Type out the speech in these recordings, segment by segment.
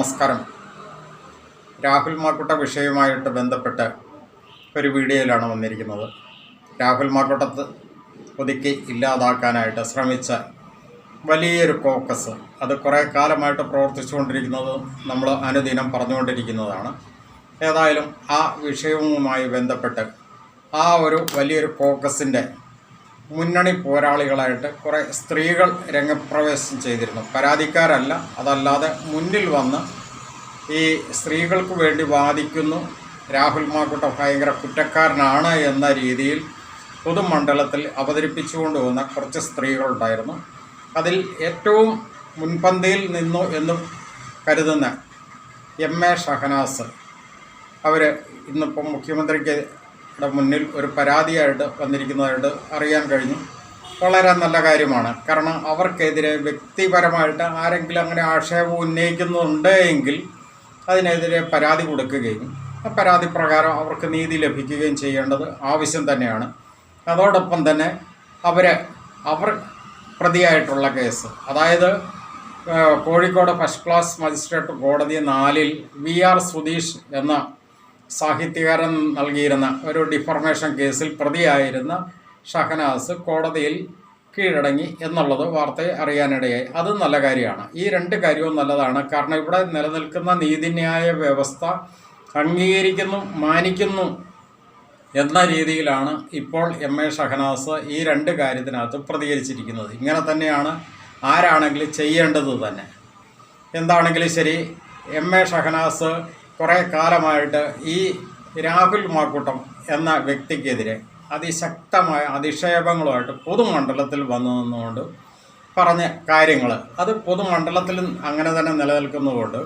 നമസ്കാരം. രാഹുൽ മാക്കൂട്ട വിഷയവുമായിട്ട് ബന്ധപ്പെട്ട് ഒരു വീഡിയോയിലാണ് വന്നിരിക്കുന്നത്. രാഹുൽ മാക്കൂട്ടത്ത് ഒതുക്കി ഇല്ലാതാക്കാനായിട്ട് ശ്രമിച്ച വലിയൊരു കോക്കസ് അത് കുറേ കാലമായിട്ട് പ്രവർത്തിച്ചുകൊണ്ടിരിക്കുന്നത് നമ്മൾ അനുദിനം പറഞ്ഞുകൊണ്ടിരിക്കുന്നതാണ്. ഏതായാലും ആ വിഷയവുമായി ബന്ധപ്പെട്ട് ആ ഒരു വലിയൊരു കോക്കസിൻ്റെ മുന്നണി പോരാളികളായിട്ട് കുറേ സ്ത്രീകൾ രംഗപ്രവേശം ചെയ്തിരുന്നു. പരാതിക്കാരല്ല, അതല്ലാതെ മുന്നിൽ വന്ന് ഈ സ്ത്രീകൾക്ക് വേണ്ടി വാദിക്കുന്നു, രാഹുൽ മാക്കൂട്ട ഭയങ്കര കുറ്റക്കാരനാണ് എന്ന രീതിയിൽ പൊതുമണ്ഡലത്തിൽ അവതരിപ്പിച്ചുകൊണ്ട് വന്ന കുറച്ച് സ്ത്രീകളുണ്ടായിരുന്നു. അതിൽ ഏറ്റവും മുൻപന്തിയിൽ നിന്നു എന്ന് കരുതുന്ന എം.എ. ഷഹനാസ് അവർ ഇന്നിപ്പം മുഖ്യമന്ത്രിക്ക് മുന്നിൽ ഒരു പരാതിയായിട്ട് വന്നിരിക്കുന്നതായിട്ട് അറിയാൻ കഴിഞ്ഞു. വളരെ നല്ല കാര്യമാണ്. കാരണം അവർക്കെതിരെ വ്യക്തിപരമായിട്ട് ആരെങ്കിലും അങ്ങനെ ആക്ഷേപം ഉന്നയിക്കുന്നുണ്ട് എങ്കിൽ അതിനെതിരെ പരാതി കൊടുക്കുകയും ആ പരാതി പ്രകാരം അവർക്ക് നീതി ലഭിക്കുകയും ചെയ്യേണ്ടത് ആവശ്യം തന്നെയാണ്. അതോടൊപ്പം തന്നെ അവർ പ്രതിയായിട്ടുള്ള കേസ്, അതായത് കോഴിക്കോട് ഫസ്റ്റ് ക്ലാസ് മജിസ്ട്രേറ്റ് കോടതി 4 VR സുധീഷ് എന്ന സാഹിത്യകാരൻ നൽകിയിരുന്ന ഒരു ഡിഫർമേഷൻ കേസിൽ പ്രതിയായിരുന്ന ഷഹനാസ് കോടതിയിൽ കീഴടങ്ങി എന്നുള്ളത് വാർത്തയെ അറിയാനിടയായി. അത് നല്ല കാര്യമാണ്. ഈ 2 കാര്യവും നല്ലതാണ്. കാരണം ഇവിടെ നിലനിൽക്കുന്ന നീതിന്യായ വ്യവസ്ഥ അംഗീകരിക്കുന്നു, മാനിക്കുന്നു എന്ന രീതിയിലാണ് ഇപ്പോൾ എം.എ. ഷഹനാസ് ഈ 2 കാര്യത്തിനകത്ത് പ്രതികരിച്ചിരിക്കുന്നത്. ഇങ്ങനെ തന്നെയാണ് ആരാണെങ്കിലും ചെയ്യേണ്ടത് തന്നെ. എന്താണെങ്കിലും ശരി, എം.എ. ഷഹനാസ് കുറേ കാലമായിട്ട് ഈ രാഹുൽ മാക്കൂട്ടം എന്ന വ്യക്തിക്കെതിരെ അതിശക്തമായ അധിക്ഷേപങ്ങളുമായിട്ട് പൊതുമണ്ഡലത്തിൽ വന്നു നിന്നുകൊണ്ട് പറഞ്ഞ കാര്യങ്ങൾ അത് പൊതുമണ്ഡലത്തിൽ അങ്ങനെ തന്നെ നിലനിൽക്കുന്നതുകൊണ്ട്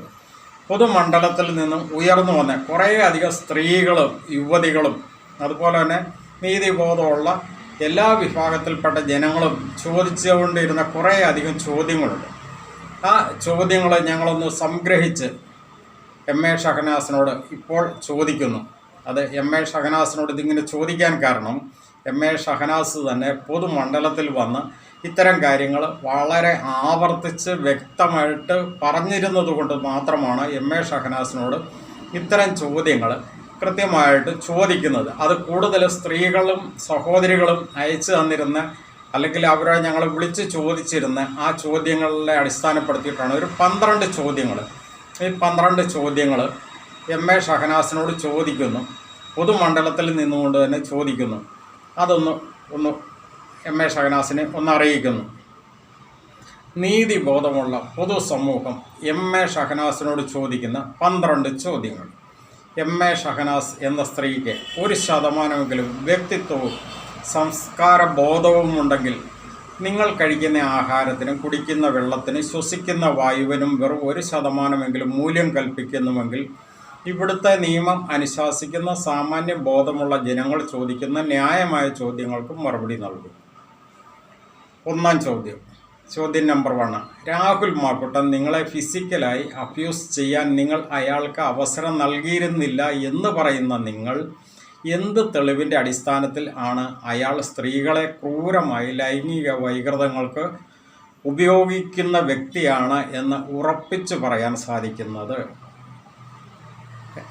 പൊതുമണ്ഡലത്തിൽ നിന്നും ഉയർന്നു വന്ന കുറേ അധികം സ്ത്രീകളും യുവതികളും അതുപോലെ തന്നെ നീതിബോധമുള്ള എല്ലാ വിഭാഗത്തിൽപ്പെട്ട ജനങ്ങളും ചോദിച്ചുകൊണ്ടിരുന്ന കുറേ അധികം ചോദ്യങ്ങളുണ്ട്. ആ ചോദ്യങ്ങൾ ഞങ്ങളൊന്ന് സംഗ്രഹിച്ച് എം.എ. ഷഹനാസിനോട് ഇപ്പോൾ ചോദിക്കുന്നു. അത് എം.എ. ഷഹനാസിനോട് ഇതിങ്ങനെ ചോദിക്കാൻ കാരണം എം.എ. ഷഹനാസ് തന്നെ പൊതുമണ്ഡലത്തിൽ വന്ന് ഇത്തരം കാര്യങ്ങൾ വളരെ ആവർത്തിച്ച് വ്യക്തമായിട്ട് പറഞ്ഞിരുന്നത് കൊണ്ട് മാത്രമാണ് എം.എ. ഷഹനാസിനോട് ഇത്തരം ചോദ്യങ്ങൾ കൃത്യമായിട്ട് ചോദിക്കുന്നത്. അത് കൂടുതൽ സ്ത്രീകളും സഹോദരികളും അയച്ചു തന്നിരുന്ന അല്ലെങ്കിൽ അവരെ ഞങ്ങൾ വിളിച്ച് ചോദിച്ചിരുന്ന ആ ചോദ്യങ്ങളെ അടിസ്ഥാനപ്പെടുത്തിയിട്ടാണ് ഒരു 12 ചോദ്യങ്ങൾ. ഈ 12 ചോദ്യങ്ങൾ എം.എ. ഷഹനാസിനോട് ചോദിക്കുന്നു, പൊതുമണ്ഡലത്തിൽ നിന്നുകൊണ്ട് തന്നെ ചോദിക്കുന്നു. അതൊന്ന് എം.എ. ഷഹനാസിനെ ഒന്ന് അറിയിക്കുന്നു. നീതിബോധമുള്ള പൊതുസമൂഹം എം.എ. ഷഹനാസിനോട് ചോദിക്കുന്ന 12 ചോദ്യങ്ങൾ. എം.എ. ഷഹനാസ് എന്ന സ്ത്രീക്ക് 1% വ്യക്തിത്വവും സംസ്കാര ബോധവും ഉണ്ടെങ്കിൽ നിങ്ങൾ കഴിക്കുന്ന ആഹാരത്തിനും കുടിക്കുന്ന വെള്ളത്തിനും ശ്വസിക്കുന്ന വായുവിനും വെറും 1% മൂല്യം കൽപ്പിക്കുന്നുവെങ്കിൽ ഇവിടുത്തെ നിയമം അനുശാസിക്കുന്ന സാമാന്യ ബോധമുള്ള ജനങ്ങൾ ചോദിക്കുന്ന ന്യായമായ ചോദ്യങ്ങൾക്ക് മറുപടി നൽകും. 1-ാം ചോദ്യം. ചോദ്യം നമ്പർ 1. രാഹുൽ മാക്കൂട്ടൻ നിങ്ങളെ ഫിസിക്കലായി അബ്യൂസ് ചെയ്യാൻ നിങ്ങൾ അയാൾക്ക് അവസരം നൽകിയിരുന്നില്ല എന്ന് പറയുന്ന നിങ്ങൾ എന്ത് തെളിവിൻ്റെ അടിസ്ഥാനത്തിൽ ആണ് അയാൾ സ്ത്രീകളെ ക്രൂരമായി ലൈംഗിക വൈകൃതങ്ങൾക്ക് ഉപയോഗിക്കുന്ന വ്യക്തിയാണ് എന്ന് ഉറപ്പിച്ചു പറയാൻ സാധിക്കുന്നത്?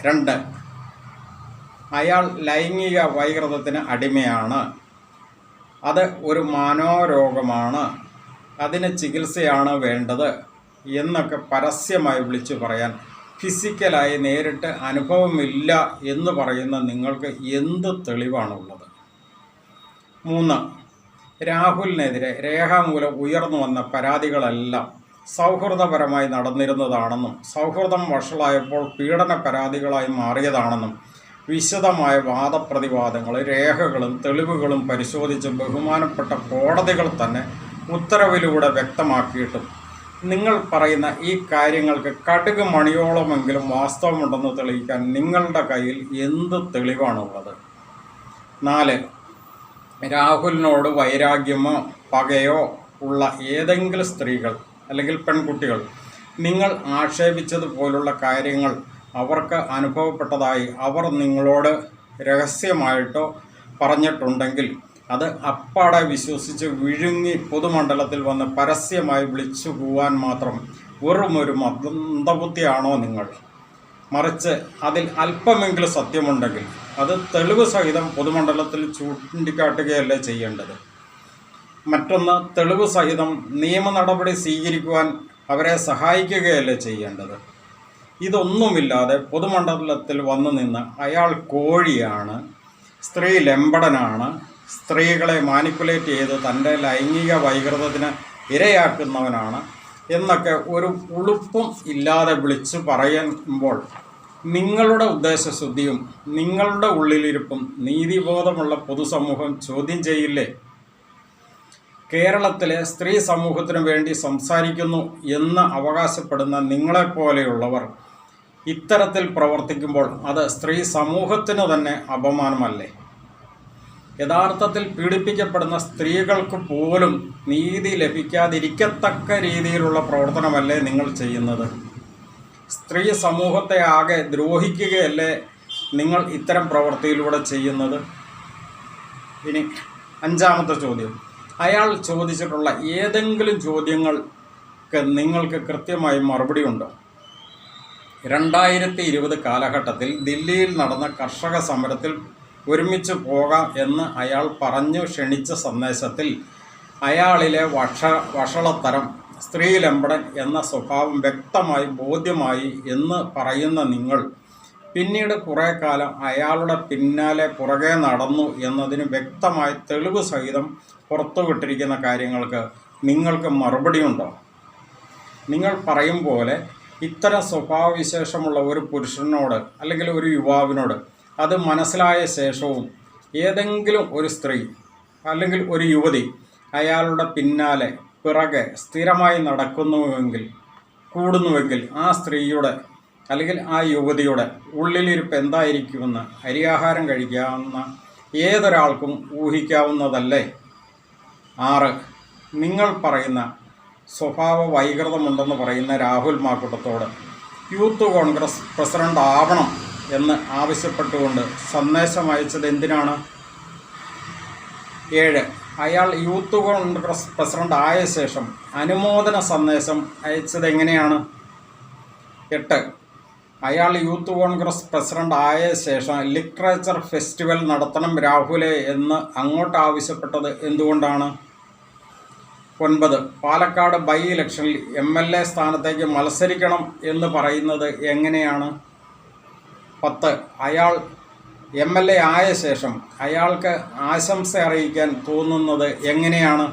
2. അയാൾ ലൈംഗിക വൈകൃതത്തിന് അടിമയാണ്, അത് ഒരു മനോരോഗമാണ്, അതിന് ചികിത്സയാണ് വേണ്ടത് എന്നൊക്കെ പരസ്യമായി വിളിച്ചു പറയാൻ ഫിസിക്കലായി നേരിട്ട് അനുഭവമില്ല എന്ന് പറയുന്ന നിങ്ങൾക്ക് എന്ത് തെളിവാണുള്ളത്? 3. രാഹുലിനെതിരെ രേഖാമൂലം ഉയർന്നു വന്ന പരാതികളെല്ലാം സൗഹൃദപരമായി നടന്നിരുന്നതാണെന്നും സൗഹൃദം വഷളായപ്പോൾ പീഡന പരാതികളായി മാറിയതാണെന്നും വിശദമായ വാദപ്രതിവാദങ്ങൾ രേഖകളും തെളിവുകളും പരിശോധിച്ച് ബഹുമാനപ്പെട്ട കോടതികൾ തന്നെ ഉത്തരവിലൂടെ വ്യക്തമാക്കിയിട്ടും നിങ്ങൾ പറയുന്ന ഈ കാര്യങ്ങൾക്ക് കടുക് മണിയോളമെങ്കിലും വാസ്തവമുണ്ടെന്ന് തെളിയിക്കാൻ നിങ്ങളുടെ കയ്യിൽ എന്ത് തെളിവാണുള്ളത്? 4. രാഹുലിനോട് വൈരാഗ്യമോ പകയോ ഉള്ള ഏതെങ്കിലും സ്ത്രീകൾ അല്ലെങ്കിൽ പെൺകുട്ടികൾ നിങ്ങൾ ആക്ഷേപിച്ചതുപോലുള്ള കാര്യങ്ങൾ അവർക്ക് അനുഭവപ്പെട്ടതായി അവർ നിങ്ങളോട് രഹസ്യമായിട്ടോ പറഞ്ഞിട്ടുണ്ടെങ്കിൽ അത് അപ്പാടെ വിശ്വസിച്ച് വിഴുങ്ങി പൊതുമണ്ഡലത്തിൽ വന്ന് പരസ്യമായി വിളിച്ചു പോവാൻ മാത്രം വെറുമൊരു മന്ദബുദ്ധിയാണോ നിങ്ങൾ? മറിച്ച് അതിൽ അല്പമെങ്കിലും സത്യമുണ്ടെങ്കിൽ അത് തെളിവ് സഹിതം പൊതുമണ്ഡലത്തിൽ ചൂണ്ടിക്കാട്ടുകയല്ലേ ചെയ്യേണ്ടത്. മറ്റൊന്ന്, തെളിവ് സഹിതം നിയമ നടപടി സ്വീകരിക്കുവാൻ അവരെ സഹായിക്കുകയല്ലേ ചെയ്യേണ്ടത്. ഇതൊന്നുമില്ലാതെ പൊതുമണ്ഡലത്തിൽ വന്നു നിന്ന് അയാൾ കോഴിയാണ്, സ്ത്രീ ലംബടനാണ്, സ്ത്രീകളെ മാനിപ്പുലേറ്റ് ചെയ്ത് തൻ്റെ ലൈംഗിക വൈകൃതത്തിന് ഇരയാക്കുന്നവനാണ് എന്നൊക്കെ ഒരു ഉളുപ്പും ഇല്ലാതെ വിളിച്ചു പറയുമ്പോൾ നിങ്ങളുടെ ഉദ്ദേശശുദ്ധിയും നിങ്ങളുടെ ഉള്ളിലിരിപ്പും നീതിബോധമുള്ള പൊതുസമൂഹം ചോദ്യം ചെയ്യില്ലേ? കേരളത്തിലെ സ്ത്രീ സമൂഹത്തിനു വേണ്ടി സംസാരിക്കുന്നു എന്ന് അവകാശപ്പെടുന്ന നിങ്ങളെപ്പോലെയുള്ളവർ ഇത്തരത്തിൽ പ്രവർത്തിക്കുമ്പോൾ അത് സ്ത്രീ സമൂഹത്തിന് തന്നെ അപമാനമല്ലേ? യഥാർത്ഥത്തിൽ പീഡിപ്പിക്കപ്പെടുന്ന സ്ത്രീകൾക്ക് പോലും നീതി ലഭിക്കാതിരിക്കത്തക്ക രീതിയിലുള്ള പ്രവർത്തനമല്ലേ നിങ്ങൾ ചെയ്യുന്നത്? സ്ത്രീ സമൂഹത്തെ ആകെ ദ്രോഹിക്കുകയല്ലേ നിങ്ങൾ ഇത്തരം പ്രവൃത്തിയിലൂടെ ചെയ്യുന്നത്? ഇനി 5-ാമത്തെ ചോദ്യം, അയാൾ ചോദിച്ചിട്ടുള്ള ഏതെങ്കിലും ചോദ്യങ്ങൾക്ക് നിങ്ങൾക്ക് കൃത്യമായി മറുപടി ഉണ്ടോ? 2020 കാലഘട്ടത്തിൽ ദില്ലിയിൽ നടന്ന കർഷക സമരത്തിൽ ഒരുമിച്ച് പോകാം എന്ന് അയാൾ പറഞ്ഞു ക്ഷണിച്ച സന്ദേശത്തിൽ അയാളിലെ വഷളത്തരം, സ്ത്രീ ലംബടൻ എന്ന സ്വഭാവം വ്യക്തമായി ബോധ്യമായി എന്ന് പറയുന്ന നിങ്ങൾ പിന്നീട് കുറേ കാലം അയാളുടെ പിന്നാലെ പുറകെ നടന്നു എന്നതിന് വ്യക്തമായ തെളിവ് സഹിതം പുറത്തുവിട്ടിരിക്കുന്ന കാര്യങ്ങൾക്ക് നിങ്ങൾക്ക് മറുപടിയുണ്ടോ? നിങ്ങൾ പറയും പോലെ ഇത്തരം സ്വഭാവവിശേഷമുള്ള ഒരു പുരുഷനോട് അല്ലെങ്കിൽ ഒരു യുവാവിനോട് അത് മനസ്സിലായ ശേഷവും ഏതെങ്കിലും ഒരു സ്ത്രീ അല്ലെങ്കിൽ ഒരു യുവതി അയാളുടെ പിന്നാലെ പിറകെ സ്ഥിരമായി കൂടുന്നുവെങ്കിൽ ആ സ്ത്രീയുടെ അല്ലെങ്കിൽ ആ യുവതിയുടെ ഉള്ളിലിരിപ്പ് എന്തായിരിക്കുമെന്ന് അരിയാഹാരം കഴിക്കാവുന്ന ഏതൊരാൾക്കും ഊഹിക്കാവുന്നതല്ലേ? 6, നിങ്ങൾ പറയുന്ന സ്വഭാവ വൈകൃതമുണ്ടെന്ന് പറയുന്ന രാഹുൽ മാക്കൂട്ടത്തോട് യൂത്ത് കോൺഗ്രസ് പ്രസിഡന്റ് ആവണം എന്ന് ആവശ്യപ്പെട്ടുകൊണ്ട് സന്ദേശം അയച്ചത് എന്തിനാണ്? 7, അയാൾ യൂത്ത് കോൺഗ്രസ് പ്രസിഡന്റ് ആയ ശേഷം അനുമോദന സന്ദേശം അയച്ചത് എങ്ങനെയാണ്? 8, അയാൾ യൂത്ത് കോൺഗ്രസ് പ്രസിഡന്റ് ആയ ശേഷം ലിറ്ററേച്ചർ ഫെസ്റ്റിവൽ നടത്തണം രാഹുലെ എന്ന് അങ്ങോട്ട് ആവശ്യപ്പെട്ടത് എന്തുകൊണ്ടാണ്? 9, പാലക്കാട് ബൈ ഇലക്ഷനിൽ MLA സ്ഥാനത്തേക്ക് മത്സരിക്കണം എന്ന് പറയുന്നത് എങ്ങനെയാണ്? 10, അയാൾ MLA ആയ ശേഷം അയാൾക്ക് ആശംസ അറിയിക്കാൻ തോന്നുന്നത് എങ്ങനെയാണ്?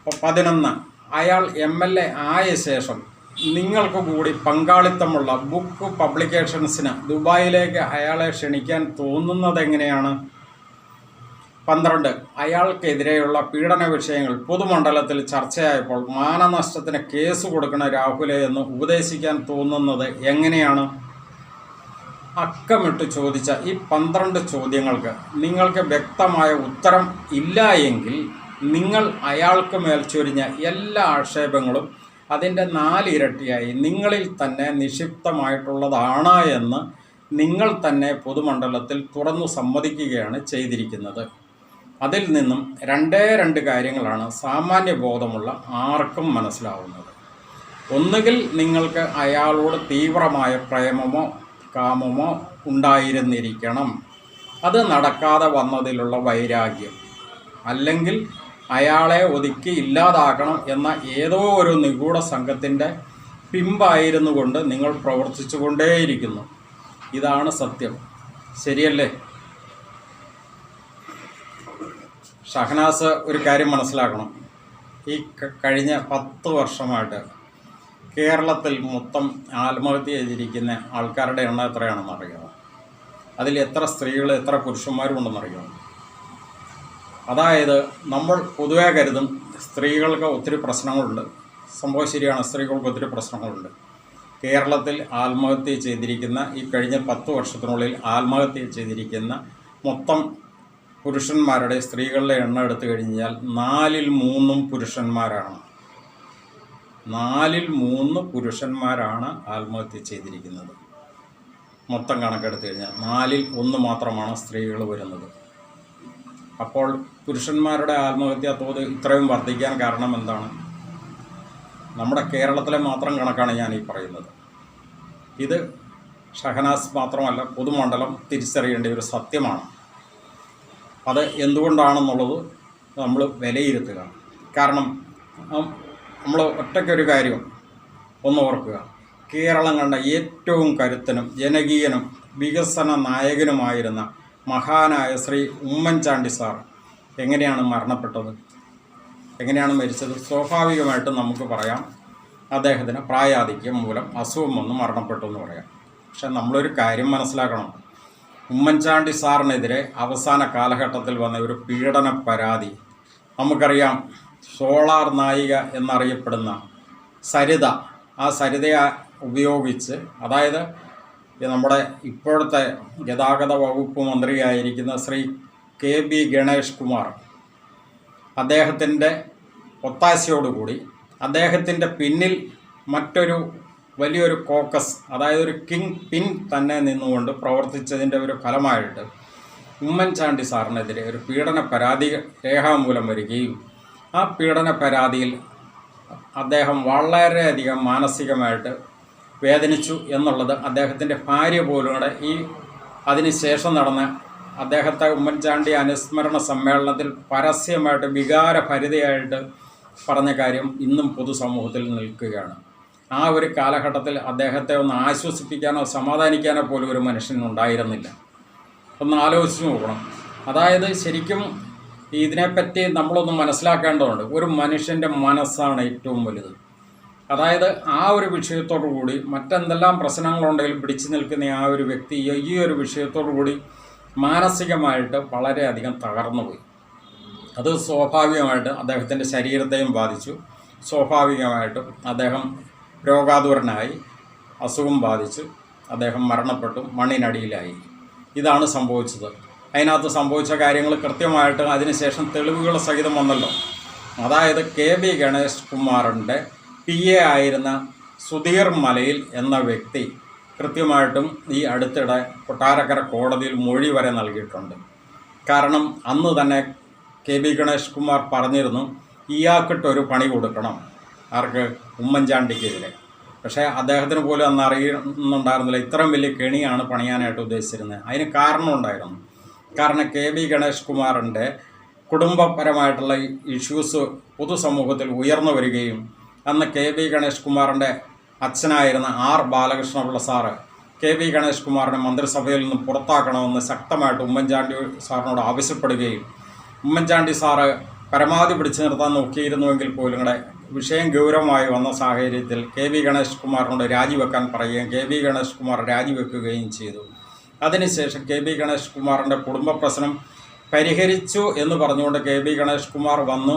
11, അയാൾ MLA ആയ ശേഷം നിങ്ങൾക്ക് കൂടി പങ്കാളിത്തമുള്ള ബുക്ക് പബ്ലിക്കേഷൻസിന് ദുബായിലേക്ക് അയാളെ ക്ഷണിക്കാൻ തോന്നുന്നത് എങ്ങനെയാണ്? 12, അയാൾക്കെതിരെയുള്ള പീഡന വിഷയങ്ങൾ പൊതുമണ്ഡലത്തിൽ ചർച്ചയായപ്പോൾ മാനനഷ്ടത്തിന് കേസ് കൊടുക്കണ രാഹുലെ എന്ന് ഉപദേശിക്കാൻ തോന്നുന്നത് എങ്ങനെയാണ്? അക്കമിട്ട് ചോദിച്ച ഈ 12 ചോദ്യങ്ങൾക്ക് നിങ്ങൾക്ക് വ്യക്തമായ ഉത്തരം ഇല്ല എങ്കിൽ നിങ്ങൾ അയാൾക്ക് മേൽ ചൊരിഞ്ഞ എല്ലാ ആക്ഷേപങ്ങളും അതിൻ്റെ 4 ഇരട്ടിയായി നിങ്ങളിൽ തന്നെ നിക്ഷിപ്തമായിട്ടുള്ളതാണ് എന്ന് നിങ്ങൾ തന്നെ പൊതുമണ്ഡലത്തിൽ തുറന്നു സമ്മതിക്കുകയാണ് ചെയ്തിരിക്കുന്നത്. അതിൽ നിന്നും 2 കാര്യങ്ങളാണ് സാമാന്യ ബോധമുള്ള ആർക്കും മനസ്സിലാവുന്നത്. ഒന്നുകിൽ നിങ്ങൾക്ക് അയാളോട് തീവ്രമായ പ്രേമമോ കാമമോ ഉണ്ടായിരുന്നിരിക്കണം, അത് നടക്കാതെ വന്നതിലുള്ള വൈരാഗ്യം, അല്ലെങ്കിൽ അയാളെ ഒതുക്കി ഇല്ലാതാക്കണം എന്ന ഏതോ ഒരു നിഗൂഢ സംഘത്തിൻ്റെ പിമ്പായിരുന്നു കൊണ്ട് നിങ്ങൾ പ്രവർത്തിച്ചു കൊണ്ടേയിരിക്കുന്നു. ഇതാണ് സത്യം, ശരിയല്ലേ? ഷഹനാസ് ഒരു കാര്യം മനസ്സിലാക്കണം. ഈ കഴിഞ്ഞ 10 വർഷമായിട്ട് കേരളത്തിൽ മൊത്തം ആത്മഹത്യ ചെയ്തിരിക്കുന്ന ആൾക്കാരുടെ എണ്ണം എത്രയാണെന്ന് അറിയാമോ? അതിൽ എത്ര സ്ത്രീകൾ എത്ര പുരുഷന്മാരും ഉണ്ടെന്നറിയാമോ? അതായത് നമ്മൾ പൊതുവെ കരുതും സ്ത്രീകൾക്ക് ഒത്തിരി പ്രശ്നങ്ങളുണ്ട്. സംഭവം ശരിയാണ്, സ്ത്രീകൾക്ക് ഒത്തിരി പ്രശ്നങ്ങളുണ്ട്. കേരളത്തിൽ ആത്മഹത്യ ചെയ്തിരിക്കുന്ന ഈ കഴിഞ്ഞ 10 വർഷത്തിനുള്ളിൽ ആത്മഹത്യ ചെയ്തിരിക്കുന്ന മൊത്തം പുരുഷന്മാരുടെ സ്ത്രീകളുടെ എണ്ണം എടുത്തു കഴിഞ്ഞാൽ 4-ൽ 3 പുരുഷന്മാരാണ്. 4-ൽ 3 പുരുഷന്മാരാണ് ആത്മഹത്യ ചെയ്തിരിക്കുന്നത്. മൊത്തം കണക്കെടുത്തു കഴിഞ്ഞാൽ 4-ൽ 1 മാത്രമാണ് സ്ത്രീകൾ വരുന്നത്. അപ്പോൾ പുരുഷന്മാരുടെ ആത്മഹത്യാ തോത് ഇത്രയും വർദ്ധിക്കാൻ കാരണം എന്താണ്? നമ്മുടെ കേരളത്തിലെ മാത്രം കണക്കാണ് ഞാൻ ഈ പറയുന്നത്. ഇത് ഷഹനാസ് മാത്രമല്ല, പൊതുമണ്ഡലം തിരിച്ചറിയേണ്ട ഒരു സത്യമാണ്. അത് എന്തുകൊണ്ടാണെന്നുള്ളത് നമ്മൾ വിലയിരുത്തുക. കാരണം നമ്മൾ ഒറ്റയ്ക്കൊരു കാര്യം ഒന്ന് ഓർക്കുക. കേരളം കണ്ട ഏറ്റവും കരുത്തനും ജനകീയനും വികസന നായകനുമായിരുന്ന മഹാനായ ശ്രീ ഉമ്മൻചാണ്ടി സാർ എങ്ങനെയാണ് മരണപ്പെട്ടത്, എങ്ങനെയാണ് മരിച്ചത്? സ്വാഭാവികമായിട്ടും നമുക്ക് പറയാം, അദ്ദേഹത്തിന് പ്രായാധിക്യം മൂലം അസുഖം വന്ന് മരണപ്പെട്ടു എന്ന് പറയാം. പക്ഷെ നമ്മളൊരു കാര്യം മനസ്സിലാക്കണം. ഉമ്മൻചാണ്ടി സാറിനെതിരെ അവസാന കാലഘട്ടത്തിൽ വന്ന ഒരു പീഡന പരാതി നമുക്കറിയാം. സോളാർ നായിക എന്നറിയപ്പെടുന്ന സരിത, ആ സരിതയെ ഉപയോഗിച്ച്, അതായത് നമ്മുടെ ഇപ്പോഴത്തെ ഗതാഗത വകുപ്പ് മന്ത്രിയായിരിക്കുന്ന ശ്രീ KB ഗണേഷ് കുമാർ, അദ്ദേഹത്തിൻ്റെ ഒത്താശയോടുകൂടി അദ്ദേഹത്തിൻ്റെ പിന്നിൽ മറ്റൊരു വലിയൊരു കോക്കസ്, അതായത് ഒരു കിങ് പിൻ തന്നെ നിന്നുകൊണ്ട് പ്രവർത്തിച്ചതിൻ്റെ ഒരു ഫലമായിട്ട് ഉമ്മൻചാണ്ടി സാറിനെതിരെ ഒരു പീഡന പരാതി രേഖാമൂലം വരികയും ആ പീഡന പരാതിയിൽ അദ്ദേഹം വളരെയധികം മാനസികമായിട്ട് വേദനിച്ചു എന്നുള്ളത് അദ്ദേഹത്തിൻ്റെ ഭാര്യ പോലും ഈ അതിനുശേഷം നടന്ന അദ്ദേഹത്തെ ഉമ്മൻചാണ്ടി അനുസ്മരണ സമ്മേളനത്തിൽ പരസ്യമായിട്ട് വികാരഭരിതയായിട്ട് പറഞ്ഞ കാര്യം ഇന്നും പൊതുസമൂഹത്തിൽ നിൽക്കുകയാണ്. ആ ഒരു കാലഘട്ടത്തിൽ അദ്ദേഹത്തെ ഒന്ന് ആശ്വസിപ്പിക്കാനോ സമാധാനിക്കാനോ പോലും ഒരു മനുഷ്യനുണ്ടായിരുന്നില്ല. ഒന്ന് ആലോചിച്ച് നോക്കണം. അതായത് ശരിക്കും ഇതിനെപ്പറ്റി നമ്മളൊന്ന് മനസ്സിലാക്കേണ്ടതുണ്ട്. ഒരു മനുഷ്യൻ്റെ മനസ്സാണ് ഏറ്റവും വലുത്. അതായത് ആ ഒരു വിഷയത്തോടു കൂടി മറ്റെന്തെല്ലാം പ്രശ്നങ്ങളുണ്ടെങ്കിലും പിടിച്ചു നിൽക്കുന്ന ആ ഒരു വ്യക്തി ഈ ഒരു വിഷയത്തോടു കൂടി മാനസികമായിട്ട് വളരെയധികം തകർന്നുപോയി. അത് സ്വാഭാവികമായിട്ട് അദ്ദേഹത്തിൻ്റെ ശരീരത്തെയും ബാധിച്ചു. സ്വാഭാവികമായിട്ടും അദ്ദേഹം രോഗാതുരനായി, അസുഖം ബാധിച്ച് അദ്ദേഹം മരണപ്പെട്ടു, മണ്ണിനടിയിലായി. ഇതാണ് സംഭവിച്ചത്. അതിനകത്ത് സംഭവിച്ച കാര്യങ്ങൾ കൃത്യമായിട്ട് അതിനുശേഷം തെളിവുകൾ സഹിതം വന്നല്ലോ. അതായത് KB ഗണേഷ് കുമാറിൻ്റെ PA ആയിരുന്ന സുധീർ മലയിൽ എന്ന വ്യക്തി കൃത്യമായിട്ടും ഈ അടുത്തിടെ കൊട്ടാരക്കര കോടതിയിൽ മൊഴി വരെ നൽകിയിട്ടുണ്ട്. കാരണം അന്ന് തന്നെ KB ഗണേഷ് കുമാർ പറഞ്ഞിരുന്നു, ഇയാൾക്കിട്ടൊരു പണി കൊടുക്കണം. ആർക്ക്? ഉമ്മൻചാണ്ടിക്കെതിരെ. പക്ഷേ അദ്ദേഹത്തിന് പോലും അന്ന് അറിയുന്നുണ്ടായിരുന്നില്ല ഇത്രയും വലിയ കെണിയാണ് പണിയാനായിട്ട് ഉദ്ദേശിച്ചിരുന്നത്. അതിന് കാരണമുണ്ടായിരുന്നു. കാരണം KB ഗണേഷ് കുമാറിൻ്റെ കുടുംബപരമായിട്ടുള്ള ഇഷ്യൂസ് പൊതുസമൂഹത്തിൽ ഉയർന്നു വരികയും അന്ന് KB ഗണേഷ് കുമാറിൻ്റെ അച്ഛനായിരുന്ന R Balakrishna Pillai sir KB Ganesh കുമാറിനെ മന്ത്രിസഭയിൽ നിന്ന് പുറത്താക്കണമെന്ന് ശക്തമായിട്ട് ഉമ്മൻചാണ്ടി സാറിനോട് ആവശ്യപ്പെടുകയും ഉമ്മൻചാണ്ടി സാറ് പരമാവധി പിടിച്ചു നിർത്താൻ നോക്കിയിരുന്നുവെങ്കിൽ പോലും കൂടെ വിഷയം ഗൗരവമായി വന്ന സാഹചര്യത്തിൽ KB ഗണേഷ് കുമാറിനോട് രാജിവെക്കാൻ പറയുകയും KB ഗണേഷ് കുമാർ രാജിവെക്കുകയും ചെയ്തു. അതിനുശേഷം KB ഗണേഷ് കുമാറിൻ്റെ കുടുംബ പ്രശ്നം പരിഹരിച്ചു എന്ന് പറഞ്ഞുകൊണ്ട് KB ഗണേഷ് കുമാർ വന്നു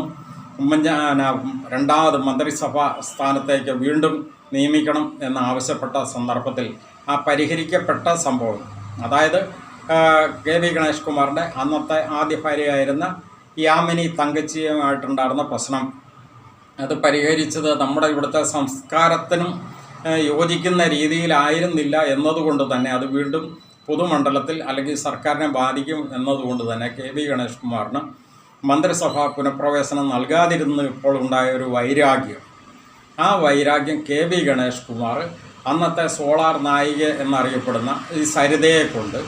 രണ്ടാമത് മന്ത്രിസഭാ സ്ഥാനത്തേക്ക് വീണ്ടും നിയമിക്കണം എന്നാവശ്യപ്പെട്ട സന്ദർഭത്തിൽ ആ പരിഹരിക്കപ്പെട്ട സംഭവം, അതായത് KB ഗണേഷ് കുമാറിൻ്റെ അന്നത്തെ ആദ്യ ഭാര്യയായിരുന്ന യാമിനി തങ്കച്ചിയുമായിട്ടുണ്ടായിരുന്ന പ്രശ്നം, അത് പരിഹരിച്ചത് നമ്മുടെ ഇവിടുത്തെ സംസ്കാരത്തിനും യോജിക്കുന്ന രീതിയിലായിരുന്നില്ല എന്നതുകൊണ്ട് തന്നെ അത് വീണ്ടും പൊതുമണ്ഡലത്തിൽ അല്ലെങ്കിൽ സർക്കാരിനെ ബാധിക്കും എന്നതുകൊണ്ട് തന്നെ KB ഗണേഷ് കുമാറിന് മന്ത്രിസഭാ പുനഃപ്രവേശനം നൽകാതിരുന്ന് ഇപ്പോൾ ഉണ്ടായ ഒരു വൈരാഗ്യം, ആ വൈരാഗ്യം KB ഗണേഷ് കുമാർ അന്നത്തെ സോളാർ നായിക എന്നറിയപ്പെടുന്ന ഈ സരിതയെ കൊണ്ട്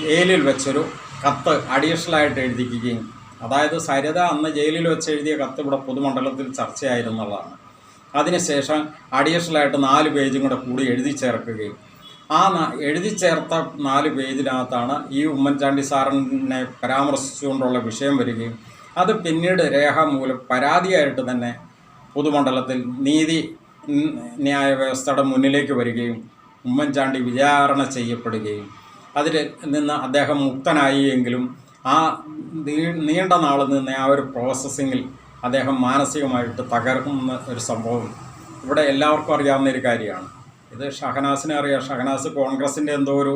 ജയിലിൽ വെച്ചൊരു കത്ത് അഡീഷണലായിട്ട് എഴുതിക്കുകയും, അതായത് സരിത അന്ന് ജയിലിൽ വെച്ച് എഴുതിയ കത്ത് ഇവിടെ പൊതുമണ്ഡലത്തിൽ ചർച്ചയായിരുന്നുള്ളതാണ്. അതിനുശേഷം അഡീഷണലായിട്ട് 4 പേജും കൂടി എഴുതി ചേർക്കുകയും ആ എഴുതി ചേർത്ത 4 പേജിനകത്താണ് ഈ ഉമ്മൻചാണ്ടി സാറിനെ പരാമർശിച്ചുകൊണ്ടുള്ള വിഷയം വരികയും അത് പിന്നീട് രേഖാമൂലം പരാതിയായിട്ട് തന്നെ പൊതുമണ്ഡലത്തിൽ നീതി ന്യായ വ്യവസ്ഥയുടെ മുന്നിലേക്ക് വരികയും ഉമ്മൻചാണ്ടി വിചാരണ ചെയ്യപ്പെടുകയും അതിൽ നിന്ന് അദ്ദേഹം മുക്തനായി എങ്കിലും ആ നീണ്ട നാളിൽ നിന്ന് ആ ഒരു പ്രോസസ്സിങ്ങിൽ അദ്ദേഹം മാനസികമായിട്ട് തകർക്കുന്ന ഒരു സംഭവം ഇവിടെ എല്ലാവർക്കും അറിയാവുന്ന ഒരു കാര്യമാണ്. ഇത് ഷഹനാസിനെ അറിയാം. ഷഹനാസ് കോൺഗ്രസിൻ്റെ എന്തോ ഒരു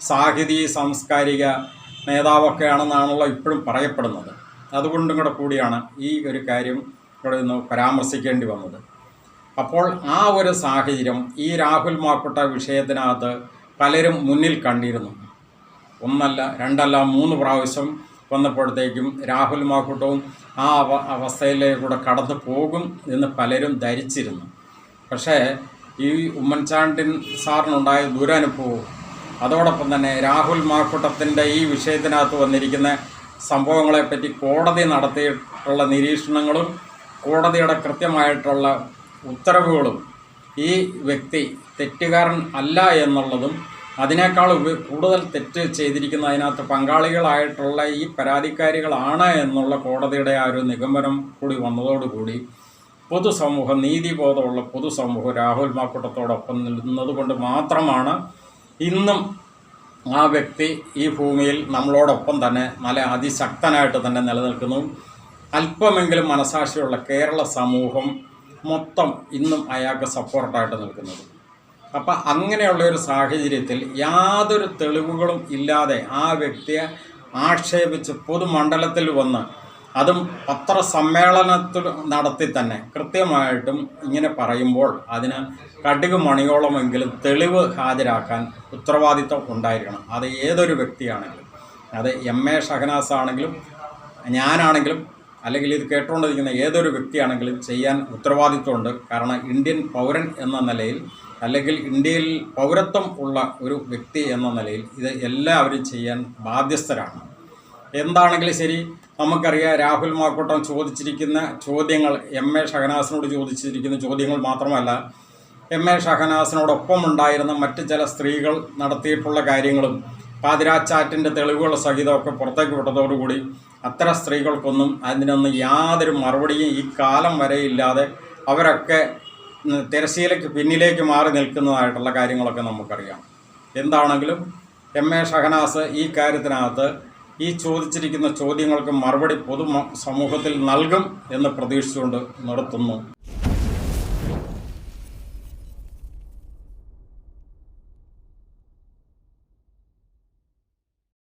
സാഹിതി സാംസ്കാരിക നേതാവൊക്കെയാണെന്നാണല്ലോ ഇപ്പോഴും പറയപ്പെടുന്നത്. അതുകൊണ്ടും കൂടിയാണ് ഈ ഒരു കാര്യം ഇവിടെ നിന്ന് പരാമർശിക്കേണ്ടി വന്നത്. അപ്പോൾ ആ ഒരു സാഹചര്യം ഈ രാഹുൽ മാക്കുട്ട വിഷയത്തിനകത്ത് പലരും മുന്നിൽ കണ്ടിരുന്നു. 1 അല്ല 2 അല്ല 3 പ്രാവശ്യം വന്നപ്പോഴത്തേക്കും രാഹുൽ മാക്കൂട്ടവും ആ അവസ്ഥയിലേക്കൂടെ കടന്നു പോകും എന്ന് പലരും ധരിച്ചിരുന്നു. പക്ഷേ ഈ ഉമ്മൻചാണ്ടി സാറിനുണ്ടായ ദുരനുഭവവും അതോടൊപ്പം തന്നെ രാഹുൽ മാക്കൂട്ടത്തിൻ്റെ ഈ വിഷയത്തിനകത്ത് വന്നിരിക്കുന്ന സംഭവങ്ങളെപ്പറ്റി കോടതി നടത്തിയിട്ടുള്ള നിരീക്ഷണങ്ങളും കോടതിയുടെ കൃത്യമായിട്ടുള്ള ഉത്തരവുകളും ഈ വ്യക്തി തെറ്റുകാരൻ അല്ല എന്നുള്ളതും അതിനേക്കാൾ കൂടുതൽ തെറ്റ് ചെയ്തിരിക്കുന്ന അതിനകത്ത് പങ്കാളികളായിട്ടുള്ള ഈ പരാതിക്കാരികളാണ് എന്നുള്ള കോടതിയുടെ ആ ഒരു നിഗമനം കൂടി വന്നതോടുകൂടി പൊതുസമൂഹം, നീതിബോധമുള്ള പൊതുസമൂഹം രാഹുൽ മാക്കൂട്ടത്തോടൊപ്പം നിന്നതുകൊണ്ട് മാത്രമാണ് ഇന്നും ആ വ്യക്തി ഈ ഭൂമിയിൽ നമ്മളോടൊപ്പം തന്നെ നല്ല അതിശക്തനായിട്ട് തന്നെ നിലനിൽക്കുന്നു. അല്പമെങ്കിലും മനസാക്ഷിയുള്ള കേരള സമൂഹം മൊത്തം ഇന്നും അയാൾക്ക് സപ്പോർട്ടായിട്ട് നിൽക്കുന്നത്. അപ്പം അങ്ങനെയുള്ളൊരു സാഹചര്യത്തിൽ യാതൊരു തെളിവുകളും ഇല്ലാതെ ആ വ്യക്തിയെ ആക്ഷേപിച്ച് പൊതുമണ്ഡലത്തിൽ വന്ന് അതും പത്രസമ്മേളനത്തിൽ നടത്തി തന്നെ കൃത്യമായിട്ടും ഇങ്ങനെ പറയുമ്പോൾ അതിന് കടുക് മണിയോളമെങ്കിലും തെളിവ് ഹാജരാക്കാൻ ഉത്തരവാദിത്വം ഉണ്ടായിരിക്കണം. അത് ഏതൊരു വ്യക്തിയാണെങ്കിലും, അത് MA ഷഹനാസ് ആണെങ്കിലും ഞാനാണെങ്കിലും അല്ലെങ്കിൽ ഇത് കേട്ടുകൊണ്ടിരിക്കുന്ന ഏതൊരു വ്യക്തിയാണെങ്കിലും ചെയ്യാൻ ഉത്തരവാദിത്വമുണ്ട്. കാരണം ഇന്ത്യൻ പൗരൻ എന്ന നിലയിൽ അല്ലെങ്കിൽ ഇന്ത്യയിൽ പൗരത്വം ഉള്ള ഒരു വ്യക്തി എന്ന നിലയിൽ ഇത് എല്ലാവരും ചെയ്യാൻ ബാധ്യസ്ഥരാണ്. എന്താണെങ്കിലും ശരി, നമുക്കറിയാം രാഹുൽ മാക്കൂട്ടം ചോദിച്ചിരിക്കുന്ന ചോദ്യങ്ങൾ MA ഷഹനാസിനോട് ചോദിച്ചിരിക്കുന്ന ചോദ്യങ്ങൾ മാത്രമല്ല, MA ഷഹനാസിനോടൊപ്പം ഉണ്ടായിരുന്ന മറ്റ് ചില സ്ത്രീകൾ നടത്തിയിട്ടുള്ള കാര്യങ്ങളും പാതിരാച്ചാറ്റിൻ്റെ തെളിവുകൾ സഹിതമൊക്കെ പുറത്തേക്ക് വിട്ടതോടുകൂടി അത്തരം സ്ത്രീകൾക്കൊന്നും അതിനൊന്നും യാതൊരു മറുപടിയും ഈ കാലം വരെ ഇല്ലാതെ അവരൊക്കെ തിരശ്ശീലയ്ക്ക് പിന്നിലേക്ക് മാറി നിൽക്കുന്നതായിട്ടുള്ള കാര്യങ്ങളൊക്കെ നമുക്കറിയാം. എന്താണെങ്കിലും MA ഷഹനാസ് ഈ കാര്യത്തിനകത്ത് ഈ ചോദിച്ചിരിക്കുന്ന ചോദ്യങ്ങൾക്ക് മറുപടി സമൂഹത്തിൽ നൽകും എന്ന് പ്രതീക്ഷിച്ചുകൊണ്ട് നിർത്തുന്നു.